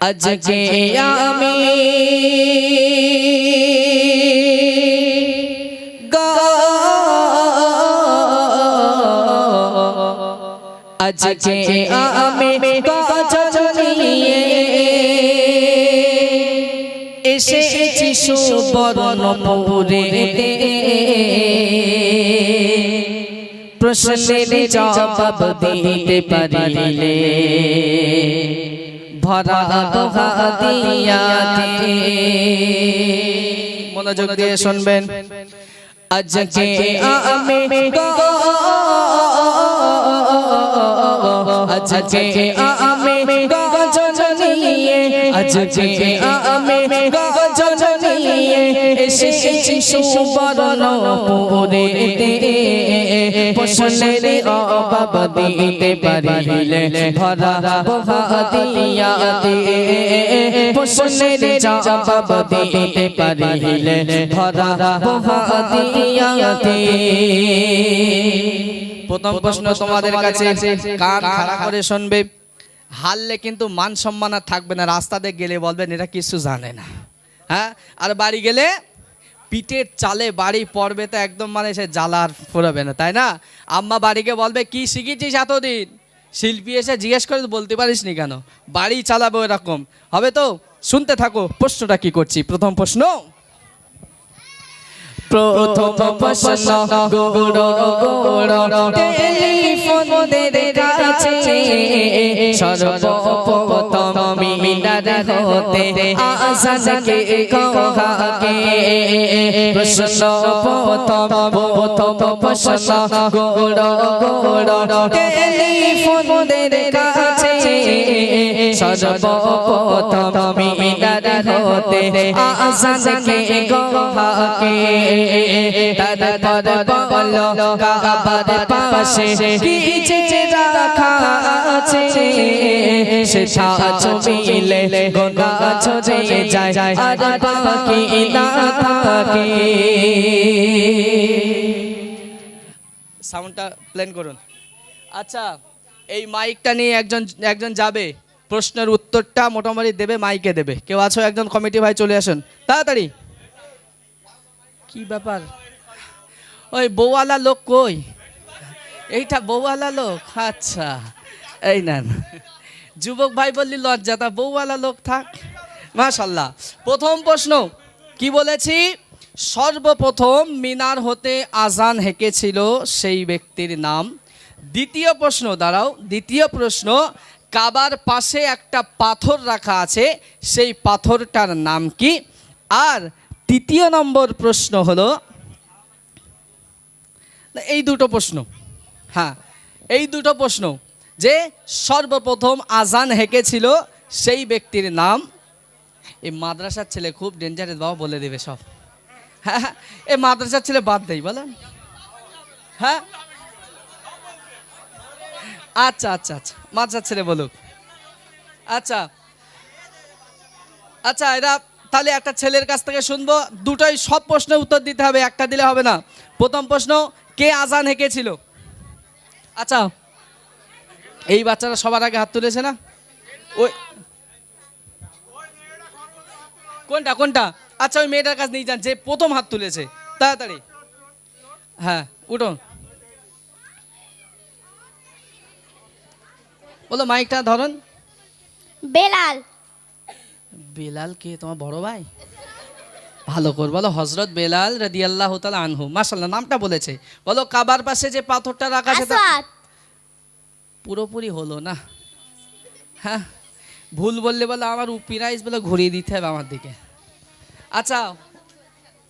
আজকে আমি আজকে আমি গজনিয়ে এসেছি সুবর্ণপুরে প্রশ্নের জবাব দিতে পারিলে ভরা হাদিয়াতে। মনোযোগ দিয়ে শুনবেন। আজকে আমি আজকে আমি গজনিয়ে আজকে আমি গজনিয়ে এসেছি সুবর্ণপুরে প্রশ্নের জবাব দিতে পারিলে ভরা হাদিয়াতে। প্রশ্নের জবাব দিতে পারিলে ভরা হাদিয়াতে। প্রথম প্রশ্ন তোমাদের কাছে, কান খাড়া করে শুনবে। হারলে কিন্তু মান সম্মান আর থাকবে না, রাস্তাতে গেলে বলবেন এরা কিছু জানে না। হ্যাঁ, আর বাড়ি গেলে পিঠের চালে বাড়ি পড়বে তো একদম মানে সে জ্বালার ফুরাবে না, তাই না? আম্মা বাড়িকে বলবে কি শিখেছিস এতদিন? শিল্পী এসে জিজ্ঞেস করে বলতে পারিস নি কেন? বাড়ি চালাবো এরকম হবে তো। শুনতে থাকো প্রশ্নটা কি করছি। প্রথম প্রশ্ন, প্রথম প্রশ্ন গোড় টেলিফোন কাছে সর্বপ্রথম মিনার হতে আজানকে কহাকে। প্রশ্ন প্রথম প্রশ্ন গোড় টেলিফোন কাছে সর্বপ্রথম মিনার হতে আজানকে কহাকে। তারপর বলো কাবার পাশে কি যে রাখা আছে সেটা ছুঁইলে গুনাহ ঝরে যায় আর বাকি না থাকে। সাউন্ডটা প্লেন করুন। আচ্ছা, এই মাইকটা নিয়ে একজন যাবে, প্রশ্নের উত্তরটা মোটামুটি দেবে, মাইকে দেবে। কেউ আছো? একজন কমিটি ভাই চলে আসুন তাড়াতাড়ি। কি ব্যাপার? ওই বউওয়ালা লোক কই? এইটা বউওয়ালা লোক? আচ্ছা, এই নেন। যুবক ভাই বললি লজ্জা, তা বউওয়ালা লোক থাক। মাশাআল্লাহ। প্রথম প্রশ্ন কি বলেছি? সর্বপ্রথম মিনার হতে আজান হেঁকেছিল সেই ব্যক্তির নাম। দ্বিতীয় প্রশ্ন, দাঁড়াও, দ্বিতীয় প্রশ্ন, কাবার পাশে একটা পাথর রাখা আছে, সেই পাথরটার নাম কি? আর তৃতীয় নম্বর প্রশ্ন হলো, এই দুটো প্রশ্ন, হ্যাঁ এই দুটো প্রশ্ন, যে সর্বপ্রথম আজান হেঁকেছিল সেই ব্যক্তির নাম। এই মাদ্রাসার ছেলে খুব ডেঞ্জারাস, বাবা বলে দেবে সব। হ্যাঁ, এই মাদ্রাসার ছেলে বাদ দেই বলেন। হ্যাঁ, আচ্ছা আচ্ছা আচ্ছা, মাদ্রাসার ছেলে বলুক। আচ্ছা আচ্ছা, এরা তাহলে একটা ছেলের কাছ থেকে শুনবো, দুটোই সব প্রশ্নের উত্তর দিতে হবে, একটা দিলে হবে না। প্রথম প্রশ্ন, কে আজান হেঁকেছিল? আচ্ছা, এই বাচ্চারা সবার আগে হাত তুলেছে না? ওই কোনটা কোনটা? আচ্ছা, ওই মেয়েটার কাছে নিয়ে যান যে প্রথম হাত তুলেছে, তাড়াতাড়ি। হ্যাঁ, উঠুন, বলো, মাইকটা ধরুন। বেলাল। বেলাল কে? তোমার বড় ভাই? ভালো করে বলো। হযরত বেলাল রাদিয়াল্লাহু তাআলা আনহু। মাশাআল্লাহ, নামটা বলেছে। বলো, কাবার পাশে যে পাথরটা রাখা আছে। পুরোপুরি হলো না। হ্যাঁ, ভুল বললে বলে আমার প্রাইজ বলে ঘুরিয়ে দিতে হবে আমার দিকে। আচ্ছা,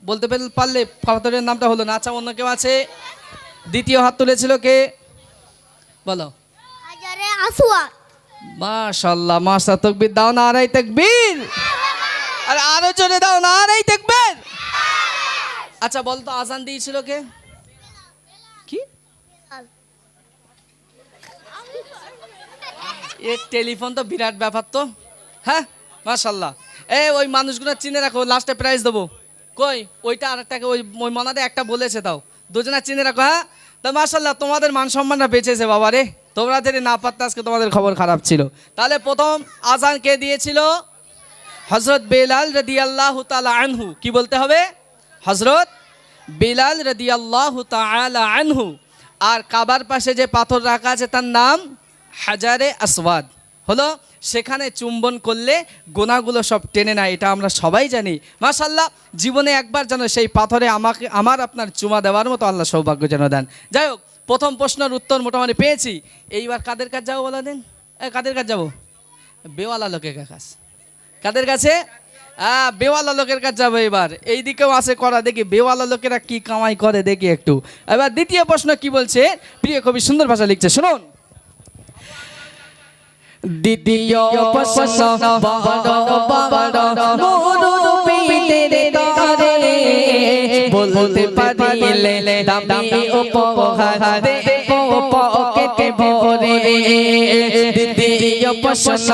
বলতে পারলে পাথরের নামটা হলো না। আচ্ছা, অন্য কেউ আছে? দ্বিতীয় হাত তুলেছিল কে? বলো। হাজারে আসওয়াদ। মাশাআল্লাহ, মাশা তাকবীর দাও, নারায়ে তাকবীর। আর আরো জোরে দাও, নারায়ে তাকবীর। আচ্ছা, বল তো আজান দিয়েছিল কে? কি? এই টেলিফোন তো বিরাট ব্যাপার তো। হ্যাঁ, মাশাআল্লাহ। এই ওই মানুষগুলো চিনে রাখো, লাস্টে প্রাইজ দেবো। কই ওইটা আরেকটাকে, ওই মনাদে একটা বলেছে, তাও দুজনা চিনে রাখো। হ্যাঁ, তা মাশাআল্লাহ, তোমাদের মান সম্মানটা বেঁচেছে বাবা রে। তোমরা যদি না পারতে আজকে তোমাদের খবর খারাপ ছিল। তাহলে প্রথম আজান কে দিয়েছিল? হযরত বেলাল রাদিয়াল্লাহু তাআলা আনহু। কি বলতে হবে? হযরত বেলাল রাদিয়াল্লাহু তাআলা আনহু। আর কাবার পাশে যে পাথর রাখা আছে তার নাম হাজারে আসওয়াদ। হলো সেখানে চুম্বন করলে গোনাগুলো সব টেনে নেয়, এটা আমরা সবাই জানি। মাশাআল্লাহ, জীবনে একবার যেন সেই পাথরে আমার আপনার চুমা দেওয়ার মতো আল্লাহ সৌভাগ্য যেন দেন। যাই হোক, প্রথম প্রশ্নের উত্তর মোটামুটি পেয়েছি। এইবার কাদের কাছে যাবো বলা দিন? কাদের কাছে যাবো? বেওয়ালা লোকের কাছে। কাদের কাছে? বেওয়ালা লোকের কাছে যাবো। এবার এই দিকেও আছে করা, দেখি বেওয়ালা লোকেরা কি কামাই করে দেখি একটু। এবার দ্বিতীয় প্রশ্ন কি বলছে? প্রিয় কবি সুন্দর ভাষা লিখছে, শুনুন। দ্বিতীয় প্রশ্ন, বলতে পারিলে দামি উপহার দেব পকেটে ভরে। দ্বিতীয় প্রশ্ন,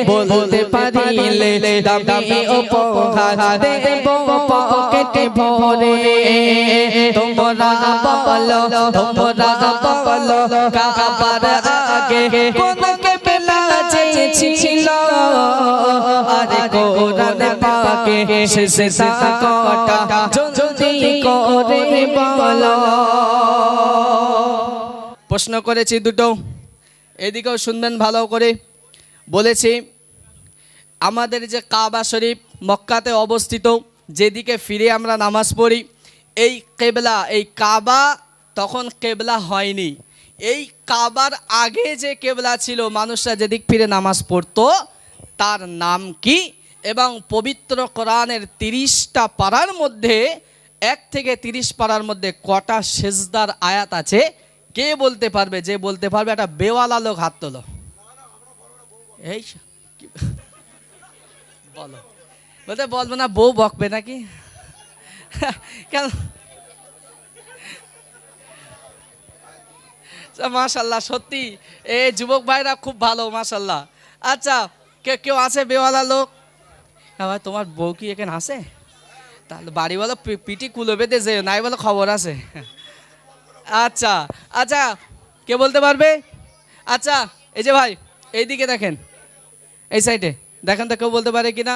বলতে পারিলে দামি উপহার দেব পকেটে ভরে। তোমরা বলো, তোমরা বলো, কাবার আগে কোন কেবলা ছিল? আরে কোরআন পাকে সেজদা কটা জলদি করে বলো। প্রশ্ন করেছি দুটো, এদিকেও শুনবেন ভালো করে। বলেছি আমাদের যে কাবা শরীফ মক্কাতে অবস্থিত, যেদিকে ফিরে আমরা নামাজ পড়ি, এই কেবলা, এই কাবা তখন কেবলা হয়নি। এই কাবার আগে যে কেবলা ছিল, মানুষরা যেদিক ফিরে নামাজ পড়তো, তার নাম কি? এবং পবিত্র কোরআনের 30টা পারার মধ্যে 1 থেকে 30 পারার মধ্যে কটা সেজদার আয়াত আছে? কে বলতে পারবে? যে বলতে পারবে একটা বেওয়ালা লোক হাত তোলো। এই বলো। বলতে বলবো না, বউ বকবে নাকি? কেন? মাশাল্লাহ, সত্যি এই যুবক ভাইরা খুব ভালো, মাশাল্লাহ। আচ্ছা, কেউ আছে বেওয়ালা লোক? হ্যাঁ ভাই, তোমার বউ কি এখানে আছে? তাহলে বাড়ি বলো পিটি কুলো বেঁধে যে নাই বলো খবর আছে। আচ্ছা আচ্ছা, কে বলতে পারবে? আচ্ছা, এই যে ভাই এইদিকে দেখেন, এই সাইডে দেখেন তো কেউ বলতে পারে কিনা?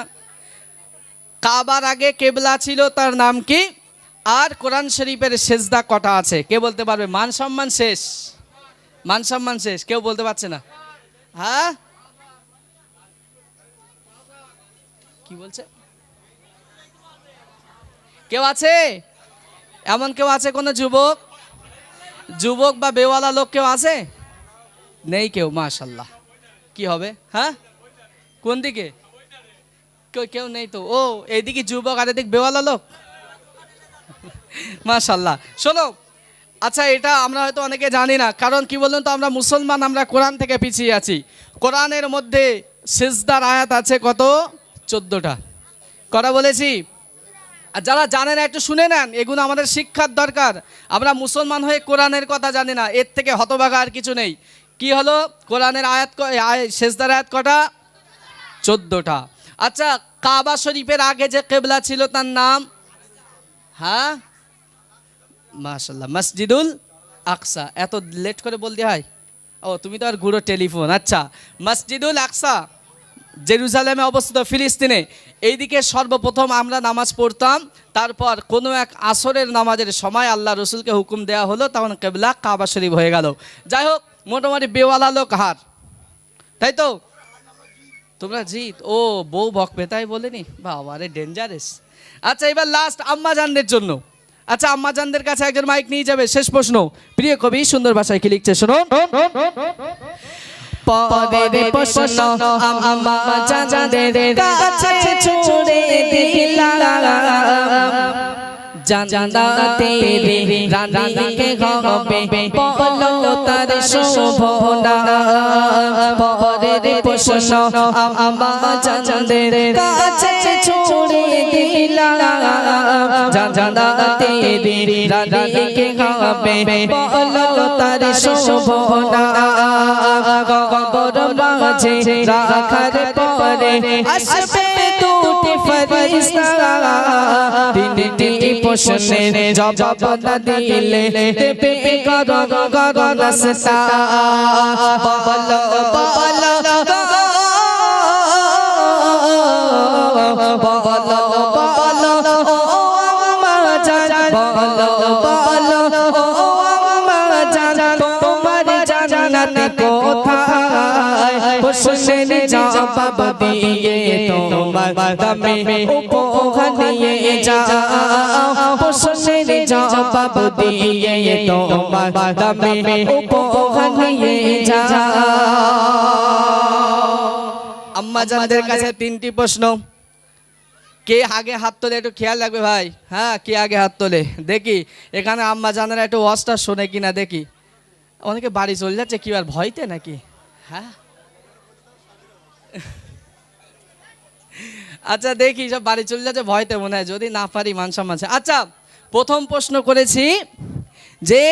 কাবার আগে কেবলা ছিল, তার নাম কি? আর কোরআন শরীফের সেজদা কটা আছে? কে বলতে পারবে? মান সম্মান শেষ, মান সম্মান শেষ। কেউ বলতে পারছে না। হ্যাঁ, কি বলছে? কেউ আছে? এমন কেউ আছে? কোন যুবক, যুবক বা বেওয়ালা লোক কেউ আছে? নেই কেউ, মাশাল্লাহ। কি হবে? হ্যাঁ, কোন দিকে? কেউ নেই তো। ও, এইদিকে যুবক আর এদিকে বেওয়ালা লোক, মাশাল্লাহ। শোনো, আচ্ছা, এটা আমরা হয়তো অনেকে জানি না, কারণ কি বলুন তো, আমরা মুসলমান, আমরা কোরআন থেকে পিছিয়ে আছি। কোরআনের মধ্যে সিজদার আয়াত আছে কত? 14টা। কটা বলেছি? আর যারা জানেন না একটু শুনে নেন, এগুলো আমাদের শিক্ষার দরকার। আমরা মুসলমান হয়ে কোরআনের কথা জানি না, এর থেকে হতভাগা আর কিছু নেই। কি হলো? কোরআনের আয়াত, সিজদার আয়াত কটা? 14টা। আচ্ছা, কাবা শরীফের আগে যে কেবলা ছিল তার নাম? হ্যাঁ, মাশাল্লাহ, মসজিদুল আকসা। এত লেট করে বলতে হয়? ও, তুমি তো আর গুঁড়ো টেলিফোন। আচ্ছা, মসজিদুল আকসা জেরুজালেমে অবস্থিত, ফিলিস্তিনে। এইদিকে সর্বপ্রথম আমরা নামাজ পড়তাম। তারপর কোনো এক আসরের নামাজের সময় আল্লাহ রসুলকে হুকুম দেওয়া হলো, তখন কেবলা কাবা শরীফ হয়ে গেল। যাই হোক, মোটামুটি বেওয়ালা লোক হার, তাই তো? তোমরা জিত। ও, বউ বকবে তাই বলেনি? বাবা রে, ডেঞ্জারাস। আচ্ছা, এবার লাস্ট আম্মা জানদের জন্য। আচ্ছা, আম্মা জানদের কাছে একজন মাইক নিয়ে যাবে। শেষ প্রশ্ন, প্রিয় কবি সুন্দর ভাষায় কি লিখছে শোনো। পরের প্রশ্ন, আম্মা জানদের কাছে ছুড়ে দিলাম, জান্নাতে রানী কে হবে বলো তার শোভনা। পরের প্রশ্ন, আম্মা জানদের কাছে ছুড়ে দিলাম, জান্নাতে রানী কে হবে বলো তার শোভনা। কবর মাঝে রাখার পরে আসবে দুটি ফরিস্তা তিনটি প্রশ্নের জবাব না দিলে দেবে গরম গরম রাস্তা বলো বলো বলো বলো ও মা জান বলো বলো ও মা জান তোমার জান্নাত কোথায় প্রশ্নের জবাব দিয়ে তোমার দামে উপহার নিয়ে যাও প্রশ্নের জবাব দিয়ে তোমার দামে উপহার নিয়ে যাও আম্মা জানদের কাছে তিনটি প্রশ্ন কে আগে হাত তোলে একটু খেয়াল রাখবে ভাই হ্যাঁ কে আগে হাত তোলে দেখি এখানে আম্মা জানেরা একটু ওয়াজটা শোনে কিনা দেখি অনেকে বাড়ি চলে যাচ্ছে কি আর ভয়তে নাকি হ্যাঁ আচ্ছা দেখি সব বাড়ি চলে যাচ্ছে ভয়তে মনে হয় যদি না পারি মান সম্মান আচ্ছা প্রথম প্রশ্ন করেছি যে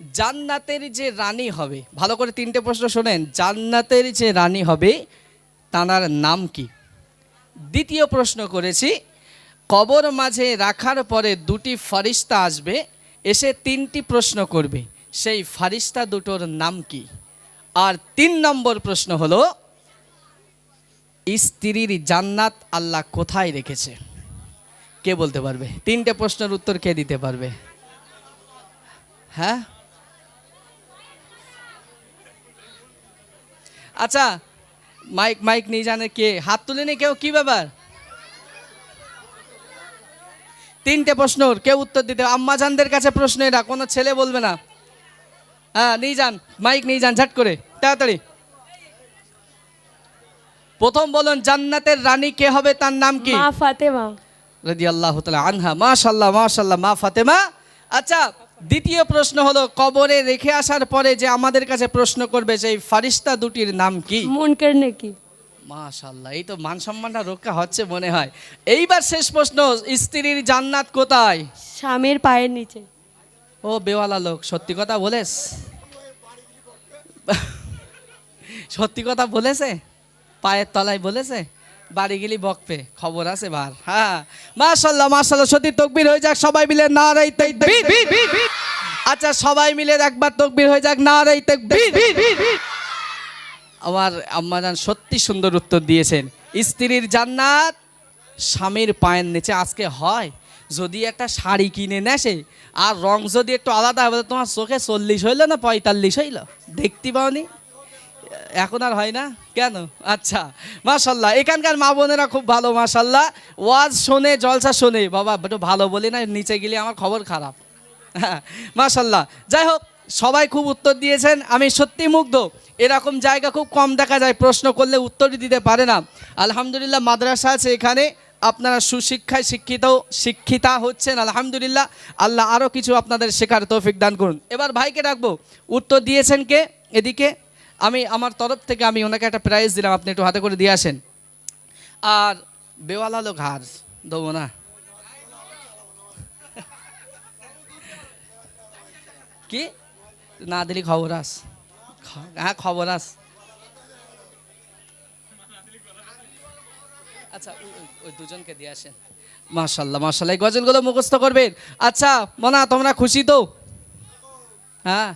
জান্নাতের যে রানী হবে ভালো করে তিনটে প্রশ্ন শোনেন জান্নাতের যে রানী হবে তার নাম কি দ্বিতীয় প্রশ্ন করেছি কবর মাঝে রাখার পরে দুটি ফরিস্তা আসবে এসে তিনটি প্রশ্ন করবে সেই ফরিস্তা দুটোর নাম কি আর 3 নম্বর প্রশ্ন হলো স্ত্রীর জান্নাত আল্লাহ কোথায় রেখেছে কে বলতে পারবে তিনটে প্রশ্নের উত্তর কে দিতে পারবে হ্যাঁ আচ্ছা মাইক মাইক নিয়ে জানে কে হাত তুলেনি কেউ কি ব্যাপার তিনটে প্রশ্ন কেউ উত্তর দিতে আম্মা জানদের কাছে প্রশ্ন এটা কোনো ছেলে বলবে না হ্যাঁ নিয়ে যান মাইক নিয়ে যান ঝট করে তাড়াতাড়ি প্রথম বলুন জান্নাতের রানী কে হবে তার নাম কি মা ফাতেমা রাদিয়াল্লাহু তাআলা আনহা মাশাআল্লাহ মাশাআল্লাহ মা ফাতেমা আচ্ছা দ্বিতীয় প্রশ্ন হলো কবরে রেখে আসার পরে যে আমাদের কাছে প্রশ্ন করবে সেই ফরিস্তা দুটির নাম কি মুনকার নাকি মাশাআল্লাহ এই তো মান সম্মানটা রক্ষা হচ্ছে মনে হয় এইবার শেষ প্রশ্ন স্ত্রীর জান্নাত কোথায় স্বামীর পায়ের নিচে ও বেওয়ালা লোক সত্যি কথা বলেস সত্যি কথা বলেছে পায়ের তলায় বলেছে বাড়ি গেলি বকবে খবর আছে বার হ্যাঁ মাশাআল্লাহ মাশাআল্লাহ সত্যি তাকবীর হয়ে যাক সবাই মিলে নারায়ে তাকবীর আচ্ছা সবাই মিলে একবার তাকবীর হয়ে যাক নারায়ে তাকবীর আমার আম্মাজান সত্যি সুন্দর উত্তর দিয়েছেন স্ত্রীর জান্নাত স্বামীর পায়ের নিচে আজকে হয় যদি একটা শাড়ি কিনে নেসে আর রং যদি একটু আলাদা হবে তোমার চোখে 40 হইল না 45 হইল দেখতে পাওনি এখন আর হয় না কেন আচ্ছা মাশাআল্লাহ এখানকার মা বোনেরা খুব ভালো মাশাআল্লাহ ওয়াজ শোনে জলসা শোনে বাবা একটু ভালো বলি না নিচে গেলে আমার খবর খারাপ হ্যাঁ মাশাআল্লাহ যাই হোক সবাই খুব উত্তর দিয়েছেন আমি সত্যি মুগ্ধ এরকম জায়গা খুব কম দেখা যায় প্রশ্ন করলে উত্তরই দিতে পারে না আলহামদুলিল্লাহ মাদ্রাসা আছে এখানে আপনারা সুশিক্ষায় শিক্ষিতা হচ্ছেন আলহামদুলিল্লাহ আল্লাহ আরও কিছু আপনাদের শেখার তৌফিক দান করুন এবার ভাইকে ডাকবো উত্তর দিয়েছেন কে এদিকে আমি আমার তরফ থেকে আমি ওনাকে একটা প্রাইজ দিলাম আপনি একটু হাতে করে দিয়ে আসেন আর বেওয়ালা লোক হার দেবো না কি না দিলি খবর আস হ্যাঁ খবর আস আচ্ছা ওই দুজনকে দিয়ে আসেন মাশাআল্লাহ মাশাআল্লাহ এই গজলগুলো মুখস্থ করবেন আচ্ছা মনা তোমরা খুশি তো হ্যাঁ